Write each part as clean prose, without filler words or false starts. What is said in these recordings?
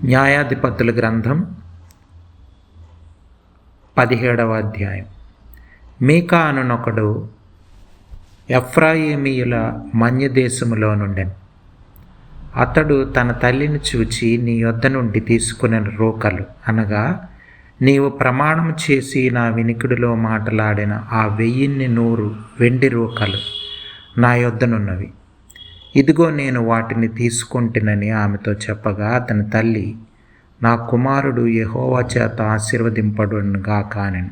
న్యాయాధిపతుల గ్రంథం 17వ అధ్యాయం. మీకా అనునొకడు ఎఫ్రాయిమీయుల మన్యదేశములో నుండెను. అతడు తన తల్లిని చూచి, నీ యొద్ద నుండి తీసుకునే రోకలు అనగా నీవు ప్రమాణం చేసి నా వినికిడిలో మాటలాడిన ఆ 1100 వెండి రోకలు నా యొద్దనున్నవి. ఇదిగో నేను వాటిని తీసుకుంటునని ఆమెతో చెప్పగా, అతని తల్లి, నా కుమారుడు యెహోవా చేత ఆశీర్వదింపడుగాక అనెను.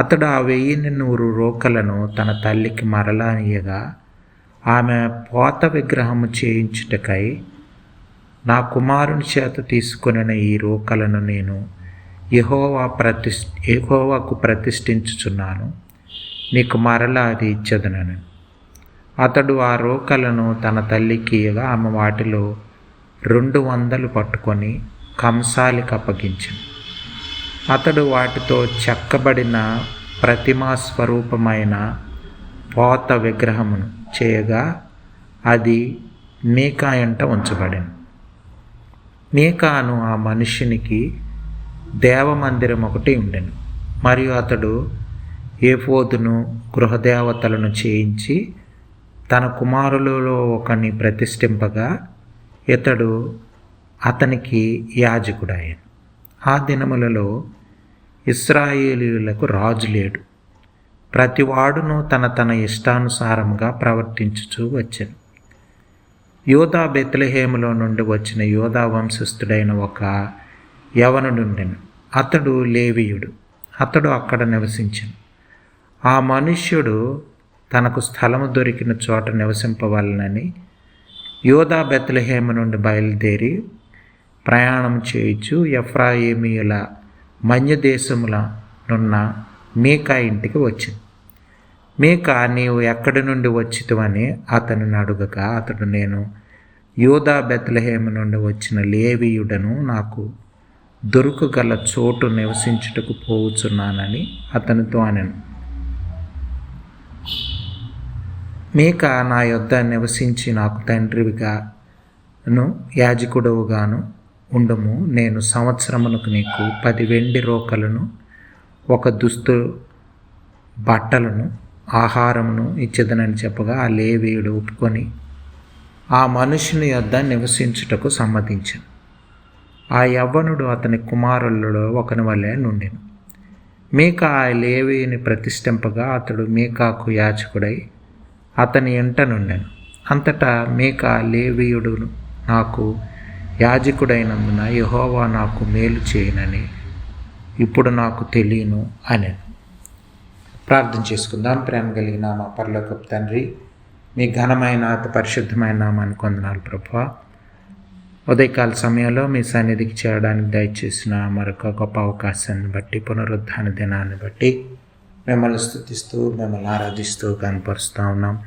అతడు ఆ 1100 రోకలను తన తల్లికి మరలా ఇయ్యగా, ఆమె పోత విగ్రహము చేయించుటకై, నా కుమారుని చేత తీసుకొనిన ఈ రోకలను నేను యెహోవాకు ప్రతిష్ఠించుచున్నాను, నీకు మరలా అది ఇచ్చెదనను. అతడు ఆ రోకలను తన తల్లికి ఇయ్యగా, ఆమె వాటిలో 200 పట్టుకొని కంసాలికి అప్పగించెను. అతడు వాటితో చెక్కబడిన ప్రతిమా స్వరూపమైన పోత విగ్రహమును చేయగా, అది మీకా ఇంట ఉంచబడెను. మీకాను ఆ మనుష్యునికి దేవమందిరం ఒకటి ఉండెను. మరియు అతడు ఏఫోదును గృహదేవతలను చేయించి తన కుమారులలో ఒకని ప్రతిష్ఠింపగా, ఇతడు అతనికి యాజకుడాయను. ఆ దినములలో ఇశ్రాయేలీయులకు రాజు లేడు. ప్రతివాడును తన ఇష్టానుసారంగా ప్రవర్తించుచూ వచ్చెను. యోదా బెత్లెహేములో నుండి వచ్చిన యోదా వంశస్థుడైన ఒక యవనుడుండెను. అతడు లేవీయుడు. అతడు అక్కడ నివసించెను. ఆ మనుష్యుడు తనకు స్థలము దొరికిన చోట నివసింపవలనని యోదా బెత్లెహేము నుండి బయలుదేరి ప్రయాణం చేయుచు ఎఫ్రాయిమీయుల మన్యదేశముల నున్న మీకా ఇంటికి వచ్చింది. మీకా, నీవు ఎక్కడి నుండి వచ్చితివని అతనిని అడుగగా, అతడు, నేను యోదా బెత్లెహేము నుండి వచ్చిన లేవీయుడను, నాకు దొరుకగల చోటు నివసించుటకు పోవుచున్నానని అతనితో అనెను. మీకా, నా యొద్ద నివసించి నాకు తండ్రివిగాను యాజకుడవుగాను ఉండము. నేను సంవత్సరమునకు నీకు 10 వెండి రోకలను, 1 దుస్తు బట్టలను, ఆహారమును ఇచ్చేదనని చెప్పగా, ఆ లేవీయుడు ఒప్పుకొని ఆ మనుషుని యొద్ద నివసించుటకు సమ్మతించెను. ఆ యవ్వనుడు అతని కుమారులలో ఒకని వలె నుండెను. మీకా ఆ లేవీయుని ప్రతిష్ఠింపగా, అతడు మీకాకు యాజకుడై అతని ఇంట నుండెను. అంతటా మీకా, లేవీయుడు నాకు యాజకుడైనందున యెహోవా నాకు మేలు చేయనని ఇప్పుడు నాకు తెలియను అనెను. ప్రార్థన చేసుకుందాం. ప్రేమ కలిగిన మా పరలోకపు తండ్రి, మీ ఘనమైన అతి పరిశుద్ధమైన నామానికి వందనాలు ప్రభువా. ఉదయకాల సమయంలో మీ సన్నిధికి చేరడానికి దయచేసిన మరొక గొప్ప అవకాశాన్ని బట్టి, పునరుద్ధాన దినాన్ని బట్టి మిమ్మల్ని స్తుతిస్తూ, మిమ్మల్ని ఆరాధిస్తూ కనపరుస్తూ ఉన్నాం.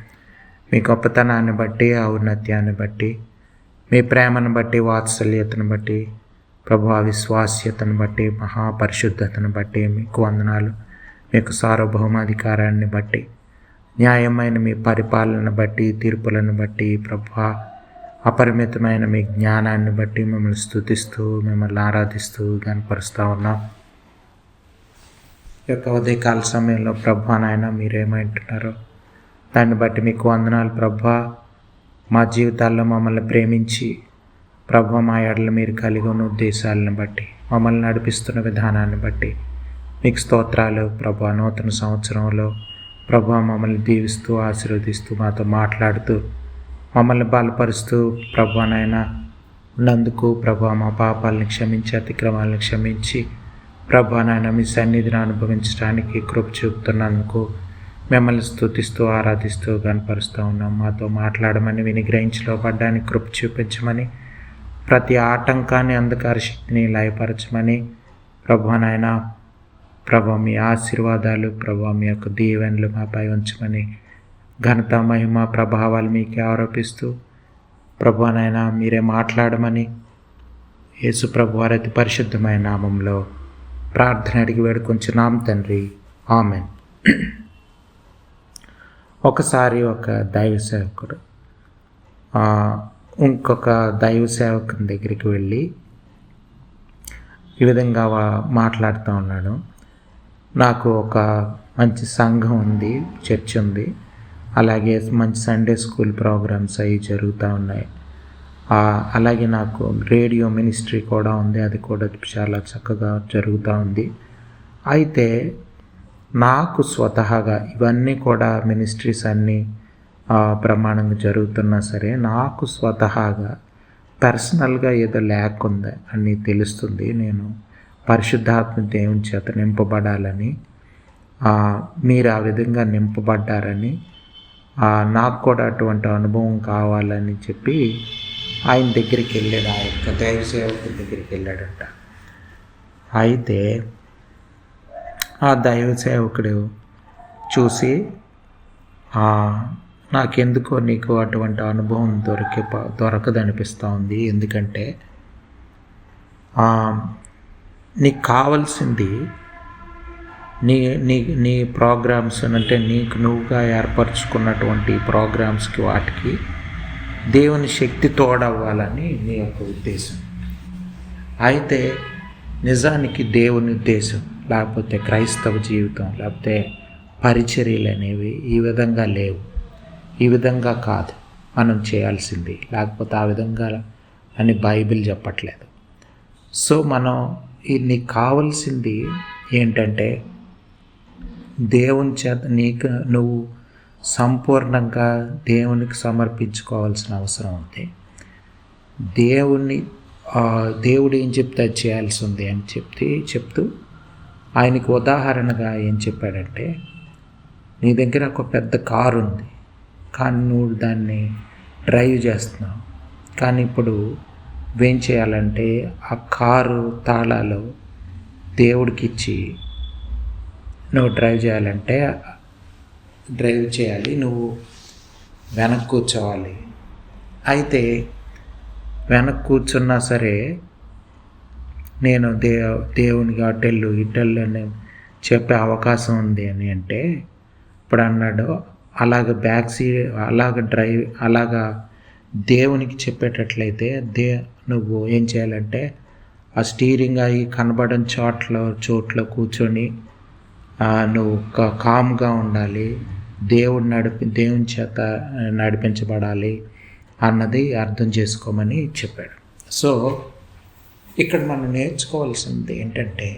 మీ గొప్పతనాన్ని బట్టి, ఔన్నత్యాన్ని బట్టి, మీ ప్రేమను బట్టి, వాత్సల్యతను బట్టి, ప్రభువా విశ్వాస్యతను బట్టి, మహాపరిశుద్ధతను బట్టి మీకు వందనాలు. మీకు సార్వభౌమాధికారాన్ని బట్టి, న్యాయమైన మీ పరిపాలన బట్టి, తీర్పులను బట్టి, ప్రభువా అపరిమితమైన మీ జ్ఞానాన్ని బట్టి మిమ్మల్ని స్తుతిస్తూ, మిమ్మల్ని ఆరాధిస్తూ కనపరుస్తూ ఉన్నాం. ఈ యొక్క ఉదయకాల సమయంలో ప్రభువా నాయన మీరేమంటున్నారో దాన్ని బట్టి మీకు వందనాలు ప్రభువా. మా జీవితాల్లో మమ్మల్ని ప్రేమించి ప్రభువా మా ఎడల మీరు కలిగి ఉన్న ఉద్దేశాలను బట్టి, మమ్మల్ని నడిపిస్తున్న విధానాన్ని బట్టి మీకు స్తోత్రాలు ప్రభువా. నూతన సంవత్సరంలో ప్రభువా మమ్మల్ని దీవిస్తూ, ఆశీర్వదిస్తూ, మాతో మాట్లాడుతూ, మమ్మల్ని బలపరుస్తూ ప్రభువా నాయన ఉన్నందుకు ప్రభువా మా పాపాలను క్షమించి, అతిక్రమాలను క్షమించి ప్రభువా నాయన మీ సన్నిధిని అనుభవించడానికి కృప చూపుతున్నందుకు మిమ్మల్ని స్తుతిస్తూ, ఆరాధిస్తూ కనపరుస్తూ ఉన్నాం. మాతో మాట్లాడమని, వినిగ్రహించబడ్డానికి కృప చూపించమని, ప్రతి ఆటంకాన్ని, అంధకార శక్తిని లయపరచమని ప్రభువా నాయన ప్రభువా మీ ఆశీర్వాదాలు, ప్రభువా మీ యొక్క దీవెనలు మాపై ఉంచమని, ఘనత, మహిమ, ప్రభావాలు మీకే ఆరోపిస్తూ ప్రభువా నాయన మీరే మాట్లాడమని యేసు ప్రభువారి అతి పరిశుద్ధమైన నామంలో ప్రార్థన అడిగి వేడుకొంచున్నాం తండ్రి, ఆమెన్. ఒకసారి ఒక దైవ సేవకుడు ఇంకొక దైవ సేవకుని దగ్గరికి వెళ్ళి ఈ విధంగా మాట్లాడుతూ ఉన్నాడు. నాకు ఒక మంచి సంఘం ఉంది, చర్చ్ ఉంది, అలాగే మంచి సండే స్కూల్ ప్రోగ్రామ్స్ అవి జరుగుతూ ఉన్నాయి. అలాగే నాకు రేడియో మినిస్ట్రీ కూడా ఉంది, అది కూడా చాలా చక్కగా జరుగుతూ ఉంది. అయితే నాకు స్వతహాగా ఇవన్నీ కూడా మినిస్ట్రీస్ అన్నీ ప్రమాణంగా జరుగుతున్నా సరే, నాకు స్వతహాగా పర్సనల్గా ఏదో లేకుంది అని తెలుస్తుంది. నేను పరిశుద్ధాత్మ దేవుని చేత నింపబడాలని, మీరు ఆ విధంగా నింపబడ్డారని, నాకు కూడా అటువంటి అనుభవం కావాలని చెప్పి ఆయన దగ్గరికి వెళ్ళాడు, ఆ యొక్క దైవ సేవకుడి దగ్గరికి వెళ్ళాడంట. అయితే ఆ దైవ సేవకుడు చూసి, నాకెందుకో నీకు అటువంటి అనుభవం దొరకదనిపిస్తూ ఉంది. ఎందుకంటే నీకు కావాల్సింది నీ నీ నీ ప్రోగ్రామ్స్ అంటే నీకు నువ్వుగా ఏర్పరచుకున్నటువంటి ప్రోగ్రామ్స్కి వాటికి దేవుని శక్తి తోడవ్వాలని నీ యొక్క ఉద్దేశం. అయితే నిజానికి దేవుని ఉద్దేశం, లేకపోతే క్రైస్తవ జీవితం, లేకపోతే పరిచర్యలు అనేవి ఈ విధంగా లేవు. ఈ విధంగా కాదు మనం చేయాల్సింది, లేకపోతే ఆ విధంగా అని బైబిల్ చెప్పట్లేదు. సో మనం నీకు కావాల్సింది ఏంటంటే, దేవుని చేత నువ్వు సంపూర్ణంగా దేవునికి సమర్పించుకోవాల్సిన అవసరం ఉంది. దేవుడు ఏం చెప్తే అది చేయాల్సి ఉంది అని చెప్తూ ఆయనకు ఉదాహరణగా ఏం చెప్పాడంటే, నీ దగ్గర ఒక పెద్ద కారు ఉంది, కానీ నువ్వు దాన్ని డ్రైవ్ చేస్తున్నావు. కానీ ఇప్పుడు ఏం చేయాలంటే, ఆ కారు తాళాలు దేవుడికి ఇచ్చి నువ్వు డ్రైవ్ చేయాలి. నువ్వు వెనక్కి కూర్చోవాలి. అయితే వెనక్కి కూర్చున్నా సరే, నేను దేవునికి అటెళ్ళు ఇటెళ్ళు అని చెప్పే అవకాశం ఉంది అని అంటే, ఇప్పుడు అన్నాడు అలాగ అలాగా దేవునికి చెప్పేటట్లయితే నువ్వు ఏం చేయాలంటే, ఆ స్టీరింగ్ అయ్యి కనబడని చోట్ల కూర్చొని నువ్వు కామ్గా ఉండాలి, దేవుని చేత నడిపించబడాలి అన్నది అర్థం చేసుకోమని చెప్పాడు. సో ఇక్కడ మనం నేర్చుకోవాల్సింది ఏంటంటే,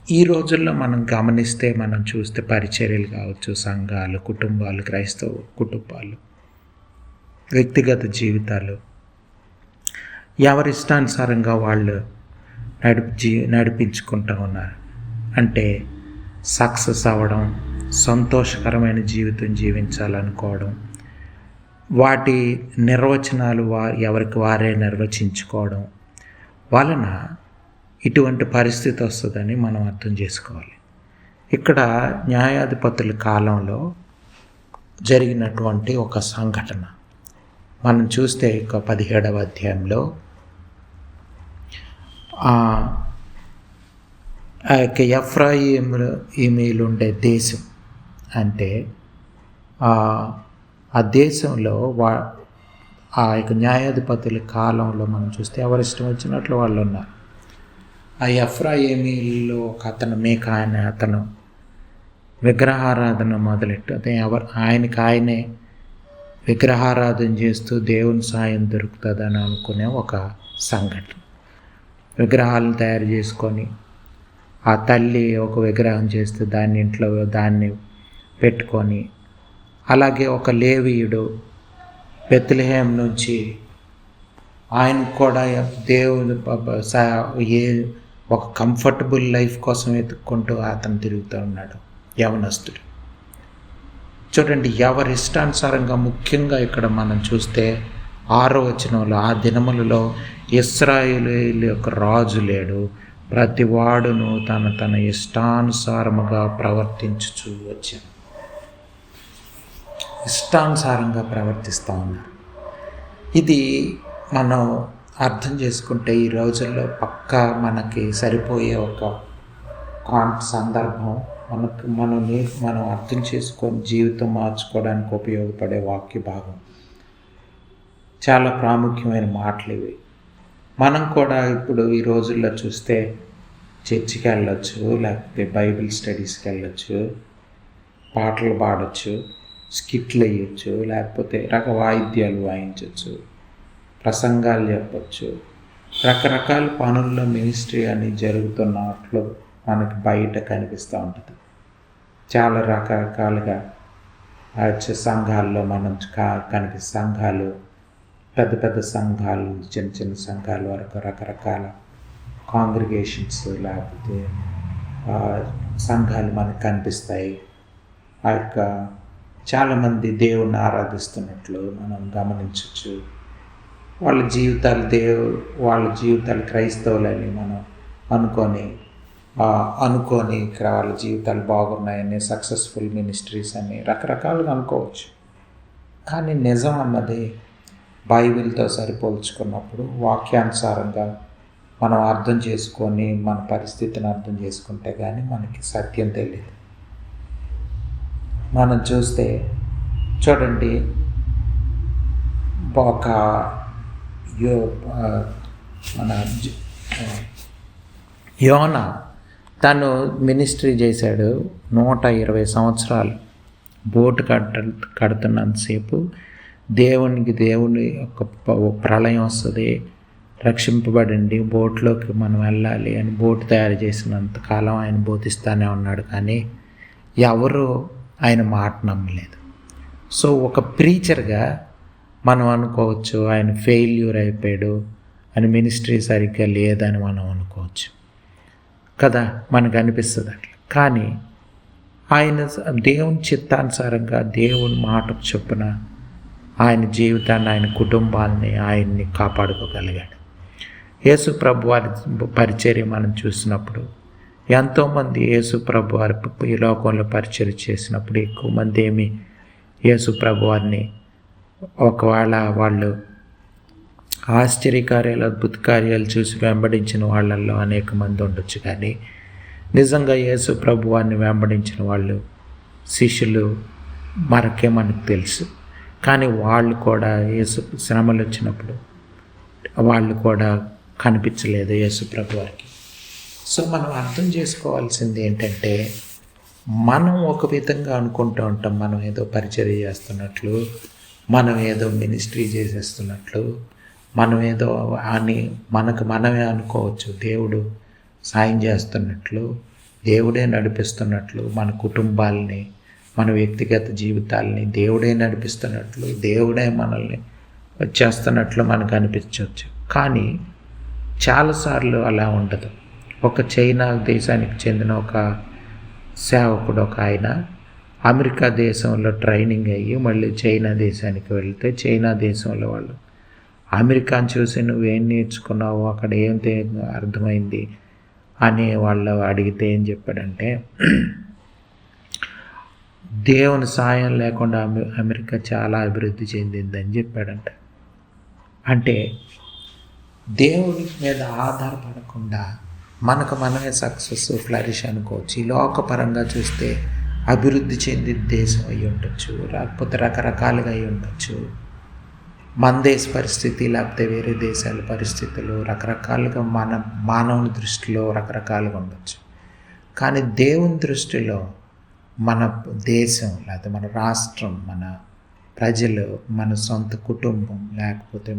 ఈ రోజుల్లో మనం గమనిస్తే, మనం చూస్తే పరిచర్యలు కావచ్చు, సంఘాలు, కుటుంబాలు, క్రైస్తవ కుటుంబాలు, వ్యక్తిగత జీవితాలు ఎవరిష్టానుసారంగా వాళ్ళు నడిపించుకుంటూ ఉన్నారు. అంటే సక్సెస్ అవ్వడం, సంతోషకరమైన జీవితం జీవించాలనుకోవడం, వాటి నిర్వచనాలు ఎవరికి వారే నిర్వచించుకోవడం వలన ఇటువంటి పరిస్థితి వస్తుందని మనం అర్థం చేసుకోవాలి. ఇక్కడ న్యాయాధిపతుల కాలంలో జరిగినటువంటి ఒక సంఘటన మనం చూస్తే, 17వ అధ్యాయంలో ఎఫ్రాయిమీలు ఉండే దేశం, అంటే ఆ దేశంలో ఆ యొక్క న్యాయాధిపతుల కాలంలో మనం చూస్తే ఎవరిష్టం వచ్చినట్లు వాళ్ళు ఉన్నారు. ఆ ఎఫ్రాయిమీలో ఒక అతను అతను విగ్రహారాధన మొదలెట్టు, ఆయనే విగ్రహారాధన చేస్తూ దేవుని సాయం దొరుకుతుందని అనుకునే ఒక సంఘటన. విగ్రహాలను తయారు చేసుకొని, ఆ తల్లి ఒక విగ్రహం చేస్తే దాన్ని పెట్టుకొని, అలాగే ఒక లేవీయుడు బెత్లెహేం నుంచి ఆయన కూడా దేవుని ఒక కంఫర్టబుల్ లైఫ్ కోసం వెతుక్కుంటూ అతను తిరుగుతూ ఉన్నాడు, యవనస్తుడు. చూడండి, ఎవరి ఇష్టానుసారంగా, ముఖ్యంగా ఇక్కడ మనం చూస్తే 6వ వచనంలో, ఆ దినములలో ఇశ్రాయేలీయుల యొక్క రాజు లేడు, ప్రతి వాడును తన ఇష్టానుసారముగా ప్రవర్తించుచూ వచ్చాను. ఇష్టానుసారంగా ప్రవర్తిస్తూ ఉన్నారు. ఇది మనం అర్థం చేసుకుంటే ఈ రోజుల్లో పక్కా మనకి సరిపోయే ఒక సందర్భం, మనం అర్థం చేసుకొని జీవితం మార్చుకోవడానికి ఉపయోగపడే వాక్య భాగం. చాలా ప్రాముఖ్యమైన మాటలు ఇవి. మనం కూడా ఇప్పుడు ఈ రోజుల్లో చూస్తే చర్చికి వెళ్ళొచ్చు, లేకపోతే బైబిల్ స్టడీస్కి వెళ్ళొచ్చు, పాటలు పాడొచ్చు, స్కిట్లు వేయచ్చు, లేకపోతే వాయిద్యాలు వాయించవచ్చు, ప్రసంగాలు చెప్పచ్చు. రకరకాల పనుల్లో మినిస్ట్రీ అని జరుగుతున్నట్లు మనకి బయట కనిపిస్తూ ఉంటుంది. చాలా రకరకాలుగా సంఘాల్లో మనం సంఘాలు, పెద్ద పెద్ద సంఘాలు, చిన్న చిన్న సంఘాల వరకు రకరకాల కాంగ్రిగేషన్స్ లేకపోతే సంఘాలు మనకు కనిపిస్తాయి. ఆ యొక్క చాలామంది దేవుణ్ణి ఆరాధిస్తున్నట్లు మనం గమనించవచ్చు. వాళ్ళ జీవితాలు క్రైస్తవులని మనం అనుకొని ఇక్కడ వాళ్ళ జీవితాలు బాగున్నాయని, సక్సెస్ఫుల్ మినిస్ట్రీస్ అని రకరకాలుగా అనుకోవచ్చు. కానీ నిజం అన్నది బైబిల్తో సరిపోల్చుకున్నప్పుడు వాక్యానుసారంగా మనం అర్థం చేసుకొని మన పరిస్థితిని అర్థం చేసుకుంటే కానీ మనకి సత్యం తెలియదు. మనం చూడండి, ఒక యోనా తను మినిస్ట్రీ చేశాడు 120 సంవత్సరాలు. బోటు కడుతున్నంతసేపు దేవుని యొక్క ప్రళయం వస్తుంది, రక్షింపబడండి, బోట్లోకి మనం వెళ్ళాలి అని బోటు తయారు చేసినంతకాలం ఆయన బోధిస్తూనే ఉన్నాడు. కానీ ఎవరు ఆయన మాట నమ్మలేదు. సో ఒక ప్రీచర్గా మనం అనుకోవచ్చు ఆయన ఫెయిల్యూర్ అయిపోయాడు అని, మినిస్ట్రీ సరిగ్గా లేదని మనం అనుకోవచ్చు కదా, మనకు అనిపిస్తుంది అట్లా. కానీ ఆయన దేవుని చిత్తానుసారంగా దేవుని మాటకు చొప్పున ఆయన జీవితాన్ని, ఆయన కుటుంబాన్ని ఆయన్ని కాపాడుకోగలిగాడు. యేసు ప్రభు వారి పరిచర్య మనం చూసినప్పుడు ఎంతోమంది యేసు ప్రభు వారి ఈ లోకంలో పరిచర్య చేసినప్పుడు ఎక్కువ మంది ఏమి యేసు ప్రభు వారిని ఒకవేళ వాళ్ళు ఆశ్చర్యకార్యాలు, అద్భుత కార్యాలు చూసి వెంబడించిన వాళ్ళల్లో అనేక మంది ఉండొచ్చు. కానీ నిజంగా యేసు ప్రభు వారిని వెంబడించిన వాళ్ళు శిష్యులు మనకు తెలుసు. కానీ వాళ్ళు కూడా యేసు శ్రమలు వచ్చినప్పుడు వాళ్ళు కూడా కనిపించలేదు యేసు ప్రభు వారికి. సో మనం అర్థం చేసుకోవాల్సింది ఏంటంటే, మనం ఒక విధంగా అనుకుంటూ ఉంటాం, మనం ఏదో పరిచర్య చేస్తున్నట్లు, మనం ఏదో మినిస్ట్రీ చేసేస్తున్నట్లు, మనం ఏదో అని మనమే అనుకోవచ్చు. దేవుడు సాయం చేస్తున్నట్లు, దేవుడే నడిపిస్తున్నట్లు, మన కుటుంబాలని, మన వ్యక్తిగత జీవితాలని దేవుడే నడిపిస్తున్నట్లు, దేవుడే మనల్ని చేస్తున్నట్లు మనకు అనిపించవచ్చు. కానీ చాలాసార్లు అలా ఉండదు. ఒక చైనా దేశానికి చెందిన ఒక సేవకుడు, ఒక ఆయన అమెరికా దేశంలో ట్రైనింగ్ అయ్యి మళ్ళీ చైనా దేశానికి వెళ్తే, చైనా దేశంలో వాళ్ళు అమెరికాని చూసి నువ్వేం నేర్చుకున్నావు, అక్కడ ఏం అర్థమైంది అని వాళ్ళు అడిగితే ఏం చెప్పాడంటే, దేవుని సాయం లేకుండా అమెరికా చాలా అభివృద్ధి చెందిందని చెప్పాడంట. అంటే దేవుని మీద ఆధారపడకుండా మనమే సక్సెస్, ఫ్లరిష్ అనుకోవచ్చు. ఈ లోకపరంగా చూస్తే అభివృద్ధి చెందిన దేశం అయి ఉండొచ్చు, లేకపోతే రకరకాలుగా అయి ఉండొచ్చు. మన దేశ పరిస్థితి లేకపోతే వేరే దేశాల పరిస్థితులు రకరకాలుగా మానవుని దృష్టిలో రకరకాలుగా ఉండొచ్చు. కానీ దేవుని దృష్టిలో మన దేశం లేకపోతే మన రాష్ట్రం, మన ప్రజలు, మన సొంత కుటుంబం లేకపోతే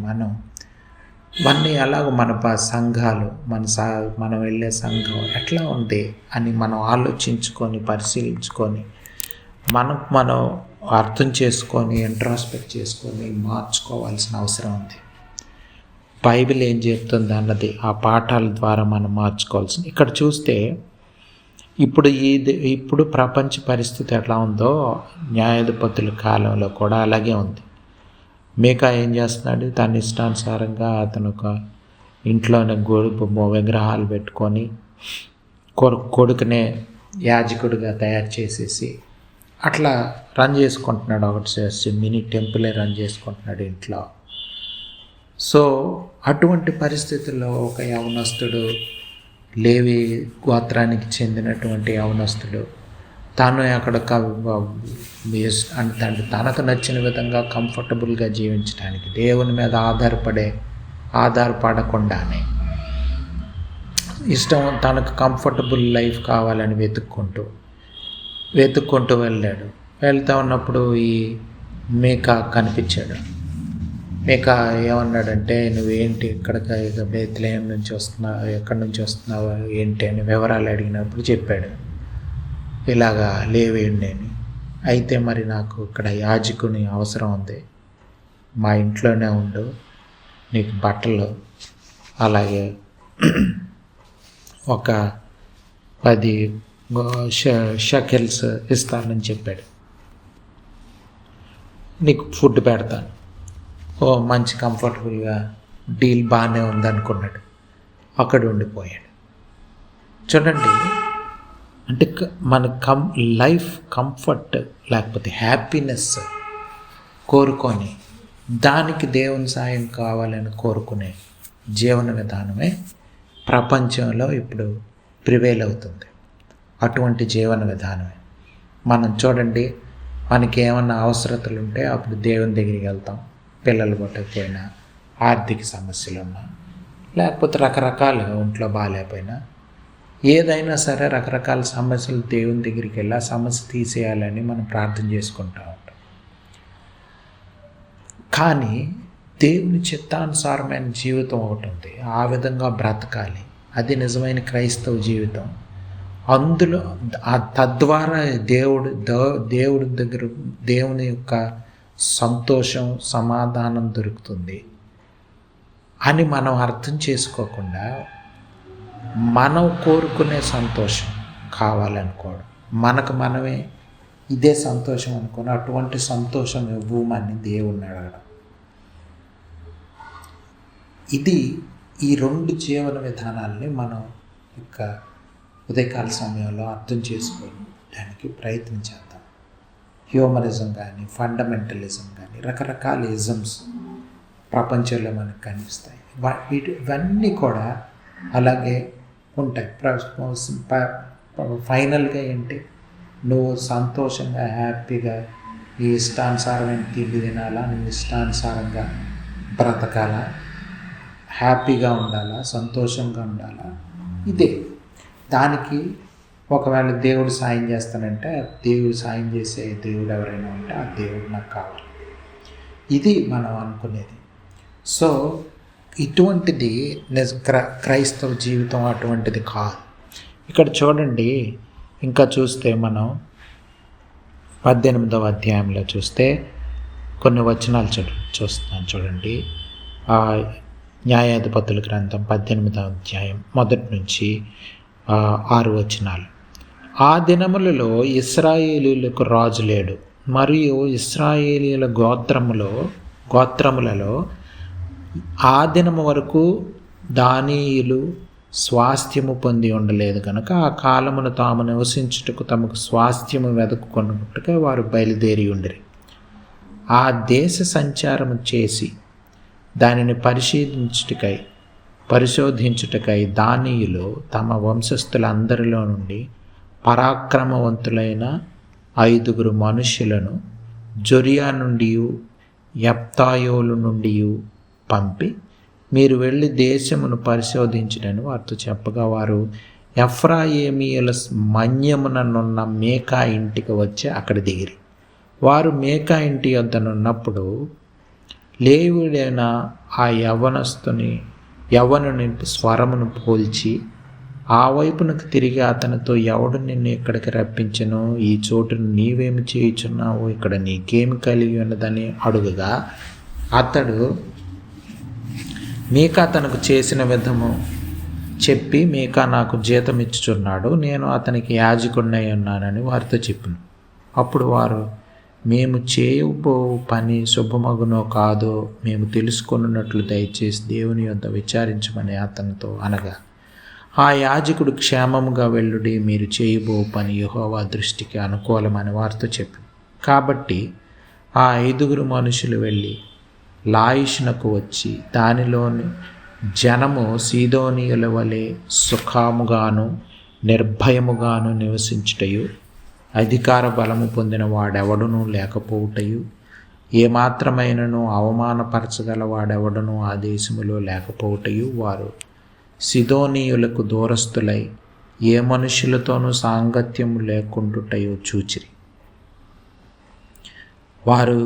ఇవన్నీ అలాగ మన సంఘాలు, మనం వెళ్ళే సంఘం ఎట్లా ఉంది అని మనం ఆలోచించుకొని పరిశీలించుకొని మనం అర్థం చేసుకొని ఇంట్రాస్పెక్ట్ చేసుకొని మార్చుకోవాల్సిన అవసరం ఉంది. బైబిల్ ఏం చెప్తుంది అన్నది ఆ పాఠాల ద్వారా మనం మార్చుకోవాల్సింది. ఇక్కడ చూస్తే ఇప్పుడు ప్రపంచ పరిస్థితి ఎట్లా ఉందో న్యాయాధిపతుల కాలంలో కూడా అలాగే ఉంది. మీకా ఏం చేస్తున్నాడు, తన ఇష్టానుసారంగా అతను ఒక ఇంట్లోనే విగ్రహాలు పెట్టుకొని కొడుకునే యాజకుడిగా తయారు చేసేసి అట్లా రన్ చేసుకుంటున్నాడు. ఒకటి మినీ టెంపులే రన్ చేసుకుంటున్నాడు ఇంట్లో. సో అటువంటి పరిస్థితుల్లో ఒక యవనస్తుడు, లేవి గోత్రానికి చెందినటువంటి యవనస్తుడు, తాను అక్కడ అంటే తనకు నచ్చిన విధంగా కంఫర్టబుల్గా జీవించడానికి, దేవుని మీద ఆధారపడే ఆధారపడకుండానే తనకు కంఫర్టబుల్ లైఫ్ కావాలని వెతుక్కుంటూ వెళ్ళాడు. వెళ్తూ ఉన్నప్పుడు ఈ మేకా కనిపించాడు. మేకా ఏమన్నాడంటే, నువ్వేంటి ఇక్కడికి బేత్లెహేం నుంచి వస్తున్నావు, ఎక్కడి నుంచి వస్తున్నావు ఏంటి అని వివరాలు అడిగినప్పుడు చెప్పాడు. ఇలాగా లేవేండి అని. అయితే మరి నాకు ఇక్కడ యాజకుని అవసరం ఉంది, మా ఇంట్లోనే ఉండు, నీకు బట్టలు అలాగే ఒక 10 షెకెల్స్ ఇస్తానని చెప్పాడు. నీకు ఫుడ్ పెడతాను. మంచి కంఫర్టబుల్గా డీల్ బాగానే ఉందనుకున్నాడు. అక్కడ ఉండిపోయాడు. చూడండి, అంటే మన లైఫ్ కంఫర్ట్ లేకపోతే హ్యాపీనెస్ కోరుకొని దానికి దేవుని సాయం కావాలని కోరుకునే జీవన విధానమే ప్రపంచంలో ఇప్పుడు ప్రివేల్ అవుతుంది. అటువంటి జీవన విధానమే మనం చూడండి, మనకి ఏమన్నా అవసరతలు ఉంటే అప్పుడు దేవుని దగ్గరికి వెళ్తాం. పిల్లలు కొట్టకపోయినా, ఆర్థిక సమస్యలు ఉన్నా, లేకపోతే రకరకాలుగా ఒంట్లో బాగాలేకపోయినా, ఏదైనా సరే రకరకాల సమస్యలు దేవుని దగ్గరికి వెళ్ళి ఆ సమస్య తీసేయాలని మనం ప్రార్థన చేసుకుంటూ ఉంటాం. కానీ దేవుని చిత్తానుసారమైన జీవితం ఒకటి ఉంది, ఆ విధంగా బ్రతకాలి. అది నిజమైన క్రైస్తవ జీవితం. అందులో తద్వారా దేవుడి దగ్గర దేవుని యొక్క సంతోషం, సమాధానం దొరుకుతుంది అని మనం అర్థం చేసుకోకుండా మనం కోరుకునే సంతోషం కావాలనుకోవడం, మనకు మనమే ఇదే సంతోషం అనుకుని అటువంటి సంతోషం ఇవ్వమని దేవుణ్ణి అడగడం. ఇది ఈ 2 జీవన విధానాలని మనం యొక్క ఉదయకాల సమయంలో అర్థం చేసుకోవడానికి ప్రయత్నం చేద్దాం. హ్యూమనిజం కానీ, ఫండమెంటలిజం కానీ, రకరకాల ఇజమ్స్ ప్రపంచంలో మనకు కనిపిస్తాయి. ఇవన్నీ కూడా అలాగే ఉంటాయి. ఫైనల్గా ఏంటి, నువ్వు సంతోషంగా హ్యాపీగా నీ ఇష్టానుసారమైన తిండి తినాలా, నీ ఇష్టానుసారంగా బ్రతకాలా, హ్యాపీగా ఉండాలా, సంతోషంగా ఉండాలా, ఇదే. దానికి ఒకవేళ దేవుడు సాయం చేస్తానంటే దేవుడు సాయం చేసే దేవుడు ఎవరైనా ఉంటే ఆ దేవుడు నాకు కావాలి. ఇది మనం అనుకునేది. సో ఇటువంటిది క్రైస్తవ జీవితం అటువంటిది కాదు. ఇక్కడ చూడండి, ఇంకా చూస్తే మనం 18వ అధ్యాయంలో చూస్తే కొన్ని వచనాలు చూస్తున్నాను. చూడండి, న్యాయాధిపతుల గ్రంథం 18వ అధ్యాయం 1 నుంచి 6 వచనాలు. ఆ దినములలో ఇశ్రాయేలీయులకు రాజు లేడు, మరియు ఇశ్రాయేలీయుల గోత్రములలో ఆ దినము వరకు దానీయులు స్వాస్థ్యము పొంది ఉండలేదు కనుక ఆ కాలమును తాము నివసించుటకు తమకు స్వాస్థ్యము వెదకుకొనుటకు వారు బయలుదేరి ఉండిరి. ఆ దేశ సంచారము చేసి దానిని పరిశోధించుటకై దానీయులు తమ వంశస్థులందరిలో నుండి పరాక్రమవంతులైన 5 మనుష్యులను జొరియా నుండి ఎప్తాయోలు నుండి పంపి, మీరు వెళ్ళి దేశమును పరిశోధించుడని వారితో చెప్పగా, వారు ఎఫ్రాయిమీయుల మన్యముననున్న మేకా ఇంటికి వచ్చి అక్కడ దిగిరి. వారు మేకా ఇంటి యొద్దనున్నప్పుడు లేవీయుడైన ఆ యవ్వనుని స్వరమును పోల్చి ఆ వైపునకు తిరిగి అతనితో, ఎవడు నిన్ను ఇక్కడికి రప్పించెను, ఈ చోటును నీవేమి చేయుచున్నావు, ఇక్కడ నీకేమి కలిగి ఉన్నదని అడుగుగా, అతడు మీకా తనకు చేసిన విధము చెప్పి, మీకా నాకు జీతం ఇచ్చుచున్నాడు, నేను అతనికి యాజకుడినై ఉన్నానని వారితో చెప్పాను. అప్పుడు వారు, మేము చేయబో పని శుభమగునో కాదో మేము తెలుసుకొనున్నట్లు దయచేసి దేవుని యొద్ద విచారించమని అతనితో అనగా, ఆ యాజకుడు క్షేమముగా వెళ్ళుడి, మీరు చేయబో పని యెహోవా దృష్టికి అనుకూలమని వారితో చెప్పాను. కాబట్టి ఆ 5 మనుషులు వెళ్ళి లాయిషునకు వచ్చి దానిలోని జనము సీదోనీయుల వలె సుఖముగాను నిర్భయముగాను నివసించుటయు, అధికార బలము పొందిన వాడెవడునూ లేకపోవుటయు, ఏమాత్రమైనను అవమానపరచగలవాడెవడనూ ఆ దేశములో లేకపోవటయు వారు సిదోనీయులకు దూరస్తులై ఏ మనుషులతోనూ సాంగత్యము లేకుండుటయో చూచిరి. వారు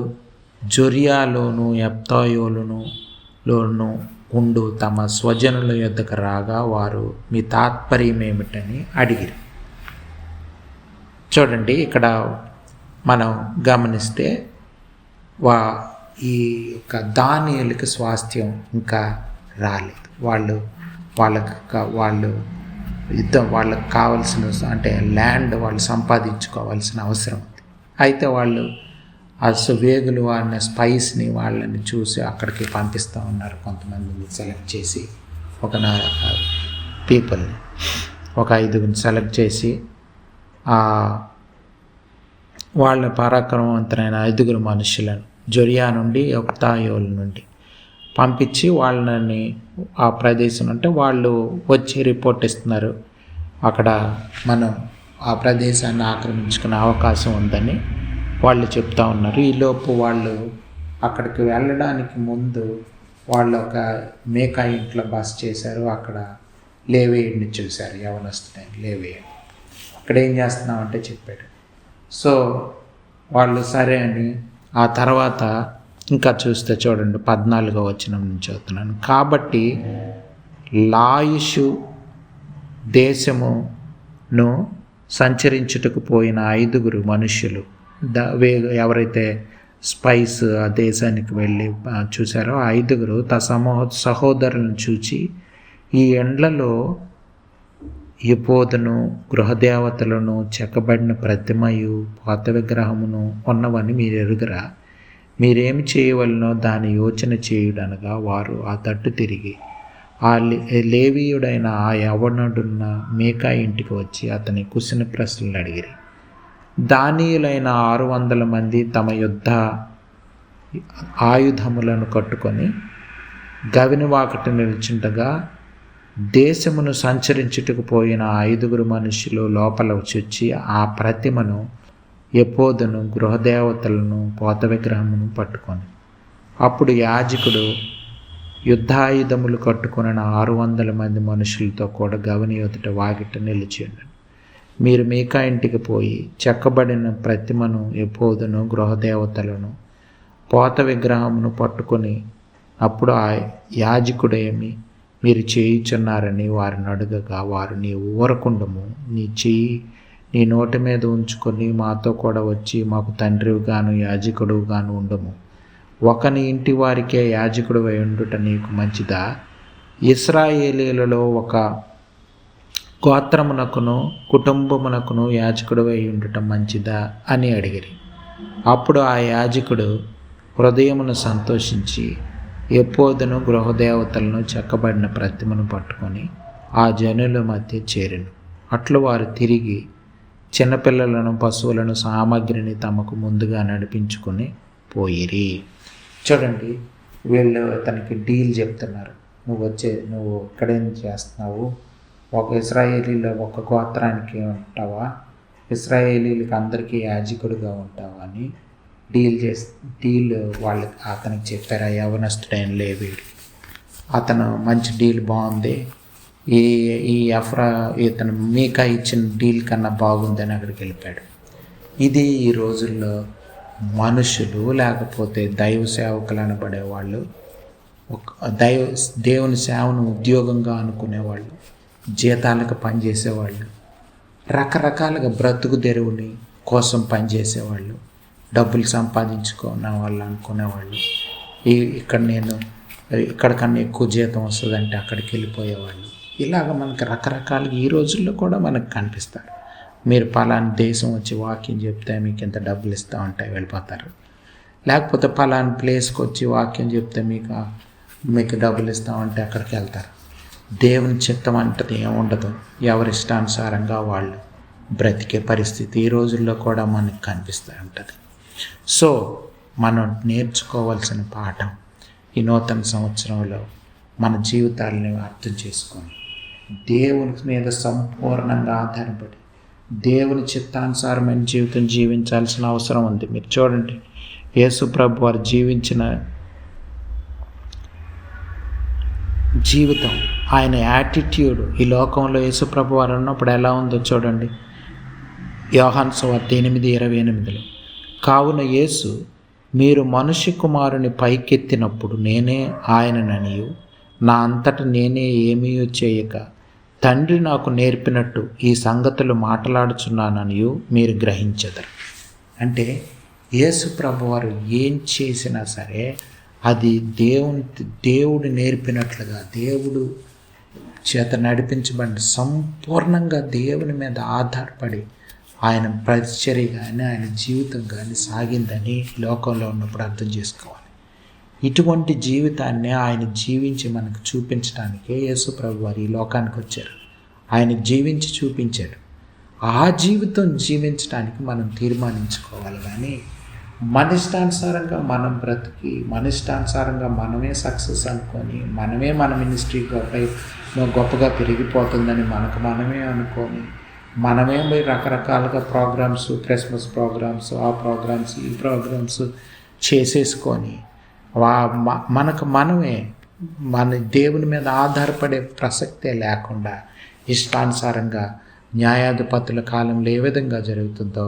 జొరియాలోను ఎప్తాయోలును ఉండు తమ స్వజనుల యొద్దకు రాగా వారు మీ తాత్పర్యం ఏమిటని అడిగిరి. చూడండి, ఇక్కడ మనం గమనిస్తే ఈ యొక్క దానియేలుకి స్వాస్థ్యం ఇంకా రాలేదు. వాళ్ళకు కావాల్సిన అంటే ల్యాండ్ వాళ్ళు సంపాదించుకోవాల్సిన అవసరం ఉంది. అయితే వాళ్ళు వేగులు అన్న స్పైస్ని వాళ్ళని చూసి అక్కడికి పంపిస్తూ ఉన్నారు. కొంతమందిని సెలెక్ట్ చేసి పీపుల్ని ఒక 5 సెలెక్ట్ చేసి వాళ్ళ పరాక్రమవంతులైన 5 మనుషులను జొరియా నుండి ఎప్తాయోలు నుండి పంపించి వాళ్ళని ఆ ప్రదేశం అంటే వాళ్ళు వచ్చి రిపోర్ట్ ఇస్తున్నారు, అక్కడ మనం ఆ ప్రదేశాన్ని ఆక్రమించుకునే అవకాశం ఉందని వాళ్ళు చెప్తా ఉన్నారు. ఈలోపు వాళ్ళు అక్కడికి వెళ్ళడానికి ముందు వాళ్ళు ఒక మేకా ఇంట్లో బస చేశారు. అక్కడ లేవేయుడిని చూశారు, యవనస్తుడైన లేవేయుడు. అక్కడ ఏం చేస్తున్నామంటే చెప్పాడు. సో వాళ్ళు సరే అని ఆ తర్వాత ఇంకా చూస్తే చూడండి 14వ వచనం నుంచి చదువుతున్నాను. కాబట్టి లాయిషు దేశమును సంచరించుటకు పోయిన 5 మనుషులు ఎవరైతే స్పైస్ ఆ దేశానికి వెళ్ళి చూశారో 5 సహోదరులను చూచి ఈ ఎండ్లలో ఎపోదును గృహదేవతలను చెక్కబడిన ప్రతిమయు పాత విగ్రహమును ఉన్నవని మీరు ఎరుగురా, మీరేమి చేయవలనో దాని యోచన చేయుడనగా వారు ఆ తట్టు తిరిగి ఆ లేవీయుడైన ఆ యవనుడున్న మేకా ఇంటికి వచ్చి అతని కుశల ప్రశ్నలు అడిగిరి. దానియులైన 600 మంది తమ యుద్ధ ఆయుధములను కట్టుకొని గవినివాకట నిల్చుండగా దేశమును సంచరించుటకు పోయిన 5 మనుషులు లోపల వచ్చి ఆ ప్రతిమను ఎపోదును గృహదేవతలను పోత విగ్రహమును పట్టుకొని అప్పుడు యాజకుడు యుద్ధాయుధములు కట్టుకున్న 600 మంది మనుషులతో కూడా గవిని ఎదుట వాకిట నిలిచి ఉన్నాడు. మీరు మీకా ఇంటికి పోయి చెక్కబడిన ప్రతిమను ఎపోదును గృహదేవతలను పోత విగ్రహమును పట్టుకొని అప్పుడు ఆ యాజకుడేమి మీరు చేయుచున్నారని వారిని అడగగా వారు నీవు ఊరకుండము, నీ చెయ్యి నీ నోటి మీద ఉంచుకొని మాతో కూడా వచ్చి మాకు తండ్రివిగాను యాజకుడుగాను ఉండము. ఒకని ఇంటి వారికే యాజకుడు అయి ఉండుట నీకు మంచిదా? ఇశ్రాయేలీలలో ఒక గోత్రమునకును కుటుంబమునకును యాజకుడు అయి ఉండటం మంచిదా అని అడిగిరి. అప్పుడు ఆ యాజకుడు హృదయమును సంతోషించి ఎపోదును గృహదేవతలను చెక్కబడిన ప్రతిమను పట్టుకొని ఆ జనుల మధ్య చేరెను. అట్లు వారు తిరిగి చిన్నపిల్లలను పశువులను సామాగ్రిని తమకు ముందుగా నడిపించుకొని పోయిరి. చూడండి, వీళ్ళు తనకి డీల్ చెప్తున్నారు. నువ్వు ఇక్కడేం చేస్తున్నావు, ఒక ఇశ్రాయేలీలో ఒక గోత్రానికి ఉంటావా, ఇశ్రాయేలీలకి అందరికీ యాజకుడిగా ఉంటావా అని డీల్ వాళ్ళకి అతనికి చెప్పారు. ఆ యవనస్తుడైన లేవీయుడు అతను మంచి డీల్ బాగుంది, ఇతను మీకా ఇచ్చిన డీల్ కన్నా బాగుందని అక్కడికి వెళ్ళిపోయాడు. ఇది ఈ రోజుల్లో మనుషులు లేకపోతే దైవ సేవకులు అనబడేవాళ్ళు, దేవుని సేవను ఉద్యోగంగా అనుకునేవాళ్ళు, జీతాలకు పనిచేసేవాళ్ళు, రకరకాలుగా బ్రతుకు తెరువుని కోసం పనిచేసేవాళ్ళు, డబ్బులు సంపాదించుకున్న వాళ్ళు అనుకునేవాళ్ళు, ఇక్కడ కన్నా ఎక్కువ జీతం వస్తుందంటే అక్కడికి వెళ్ళిపోయేవాళ్ళు. ఇలాగ మనకి రకరకాలుగా ఈ రోజుల్లో కూడా మనకు కనిపిస్తారు. మీరు పలానా దేశం వచ్చి వాక్యం చెప్తే మీకు ఇంత డబ్బులు ఇస్తూ ఉంటాయి, వెళ్ళిపోతారు. లేకపోతే పలానా ప్లేస్కి వచ్చి వాక్యం చెప్తే మీకు డబ్బులు ఇస్తామంటే అక్కడికి వెళ్తారు. దేవుని చిత్తం అంటది ఏముండదు, ఎవరి ఇష్టానుసారంగా వాళ్ళు బ్రతికే పరిస్థితి ఈ రోజుల్లో కూడా మనకు కనిపిస్తూ ఉంటుంది. సో మనం నేర్చుకోవాల్సిన పాఠం ఈ నూతన సంవత్సరంలో మన జీవితాలని అర్థం చేసుకొని దేవుని మీద సంపూర్ణంగా ఆధారపడి దేవుని చిత్తానుసారమైన జీవితం జీవించాల్సిన అవసరం ఉంది. మీరు చూడండి, యేసు ప్రభు వారు జీవించిన జీవితం, ఆయన యాటిట్యూడ్ ఈ లోకంలో యేసు ప్రభు వారు ఉన్నప్పుడు ఎలా ఉందో చూడండి. యోహాను సువార్త 8:28 కావున యేసు, మీరు మనుష్య కుమారుని పైకెత్తినప్పుడు నేనే ఆయనననియు, నా అంతట నేనే ఏమీ చేయక తండ్రి నాకు నేర్పినట్టు ఈ సంగతులు మాట్లాడుచున్నాననియు మీరు గ్రహించెదరు. అంటే యేసు ప్రభువారు ఏం చేసినా సరే అది దేవుడు నేర్పినట్లుగా, దేవుడు చేత నడిపించబడి సంపూర్ణంగా దేవుని మీద ఆధారపడి ఆయన పరిచర్య కానీ ఆయన జీవితం కానీ సాగిందని లోకంలో ఉన్నప్పుడు అర్థం చేసుకోవాలి. ఇటువంటి జీవితాన్ని ఆయన జీవించి మనకు చూపించడానికే యేసు ప్రభు వారు ఈ లోకానికి వచ్చారు. ఆయన జీవించి చూపించాడు. ఆ జీవితం జీవించడానికి మనం తీర్మానించుకోవాలి. కానీ మన ఇష్టానుసారంగా మనం బ్రతికి, మన ఇష్టానుసారంగా మనమే సక్సెస్ అనుకొని, మనమే మన మినిస్ట్రీ గొప్పగా పెరిగిపోతుందని మనమే అనుకొని, మనమే రకరకాలుగా ప్రోగ్రామ్స్, క్రిస్మస్ ప్రోగ్రామ్స్, ఆ ప్రోగ్రామ్స్, ఈ ప్రోగ్రామ్స్ చేసేసుకొని మనమే మన దేవుని మీద ఆధారపడే ప్రసక్తే లేకుండా ఇష్టానుసారంగా న్యాయాధిపతుల కాలంలో ఏ విధంగా జరుగుతుందో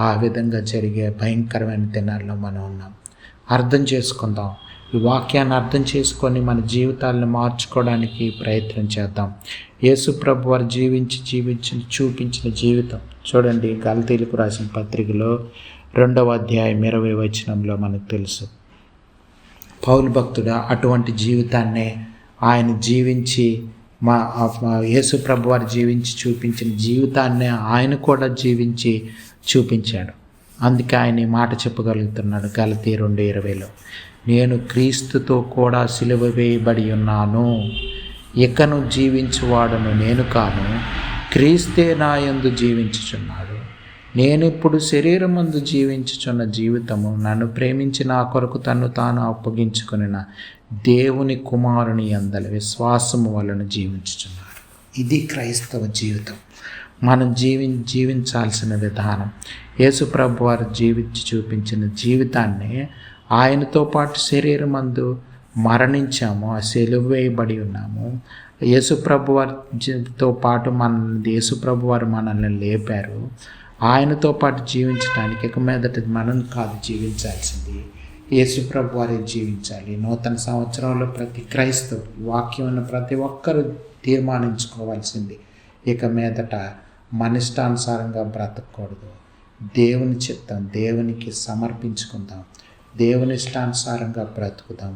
ఆ విధంగా జరిగే భయంకరమైన దినాల్లో మనం ఉన్నాం. అర్థం చేసుకుందాం. ఈ వాక్యాన్ని అర్థం చేసుకొని మన జీవితాలను మార్చుకోవడానికి ప్రయత్నం చేద్దాం. యేసు ప్రభు వారు చూపించిన జీవితం చూడండి. గలతీయులకు రాసిన పత్రికలో 2వ అధ్యాయం 20వ వచనంలో మనకు తెలుసు. పౌలు భక్తుడు అటువంటి జీవితాన్నే ఆయన జీవించి యేసు ప్రభు వారు జీవించి చూపించిన జీవితాన్నే ఆయన కూడా జీవించి చూపించాడు. అందుకే ఆయన ఈ మాట చెప్పగలుగుతున్నాడు. గలతీ 2:20 నేను క్రీస్తుతో కూడా సిలువ వేయబడి ఉన్నాను, ఇకను జీవించువాడను నేను కాను, క్రీస్తే నా యందు జీవించుచున్నాడు. నేనిప్పుడు శరీరమందు జీవించుచున్న జీవితము నన్ను ప్రేమించి నా కొరకు తన్ను తాను అప్పగించుకున్న దేవుని కుమారుని యందలి విశ్వాసము వలన జీవించుచున్నాడు. ఇది క్రైస్తవ జీవితం. మనం జీవించాల్సిన విధానం. యేసు ప్రభు వారు జీవించి చూపించిన జీవితాన్ని ఆయనతో పాటు శరీరమందు మరణించాము, ఆ సిలువ వేయబడి ఉన్నాము. యేసు ప్రభు వారితో పాటు యేసు ప్రభు వారు మనల్ని లేపారు. ఆయనతో పాటు జీవించడానికి ఇక మీదట మనం కాదు జీవించాల్సింది, యేసు ప్రభు వారే జీవించాలి. నూతన సంవత్సరంలో ప్రతి క్రైస్తవుడు, వాక్యం ఉన్న ప్రతి ఒక్కరూ తీర్మానించుకోవాల్సింది ఇక మీదట మన ఇష్టానుసారంగా బ్రతకూడదు. దేవుని చిత్తం దేవునికి సమర్పించుకుందాం, దేవుని ఇష్టానుసారంగా బ్రతుకుదాం.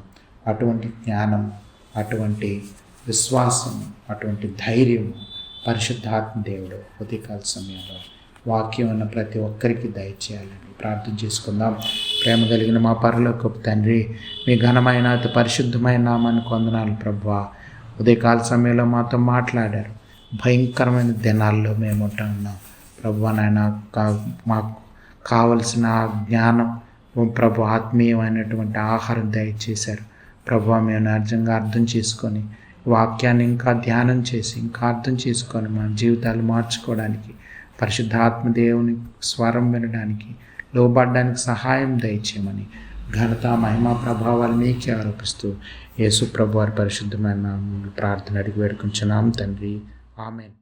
అటువంటి జ్ఞానం, అటువంటి విశ్వాసం, అటువంటి ధైర్యం పరిశుద్ధాత్మ దేవుడు ఉదయకాల సమయంలో వాక్యం ఉన్న ప్రతి ఒక్కరికి దయచేయాలని ప్రార్థన చేసుకుందాం. ప్రేమ కలిగిన మా పరలోకపు తండ్రి, మీ ఘనమైన అతి పరిశుద్ధమైన నామానికి వందనాలు ప్రభువా. ఉదయకాల సమయంలో మాతో మాట్లాడారు. భయంకరమైన దినాల్లో మేము ఉంటున్నాం ప్రభువా. నాయన మాకు కావలసిన జ్ఞానం ప్రభు, ఆత్మీయమైనటువంటి ఆహారం దయచేశారు ప్రభువా. మేము నిజంగా అర్థం చేసుకొని వాక్యాన్ని ఇంకా ధ్యానం చేసి ఇంకా అర్థం చేసుకొని మన జీవితాలు మార్చుకోవడానికి, పరిశుద్ధాత్మ దేవుని స్వరం వినడానికి, లోబడడానికి సహాయం దయచేయమని ఘనత, మహిమ, ప్రభావాలు నీకే ఆరోపిస్తూ యేసు ప్రభు వారి పరిశుద్ధమైన ప్రార్థన అడిగి వేడుకుంటున్నాం తండ్రి. ఆమేన్.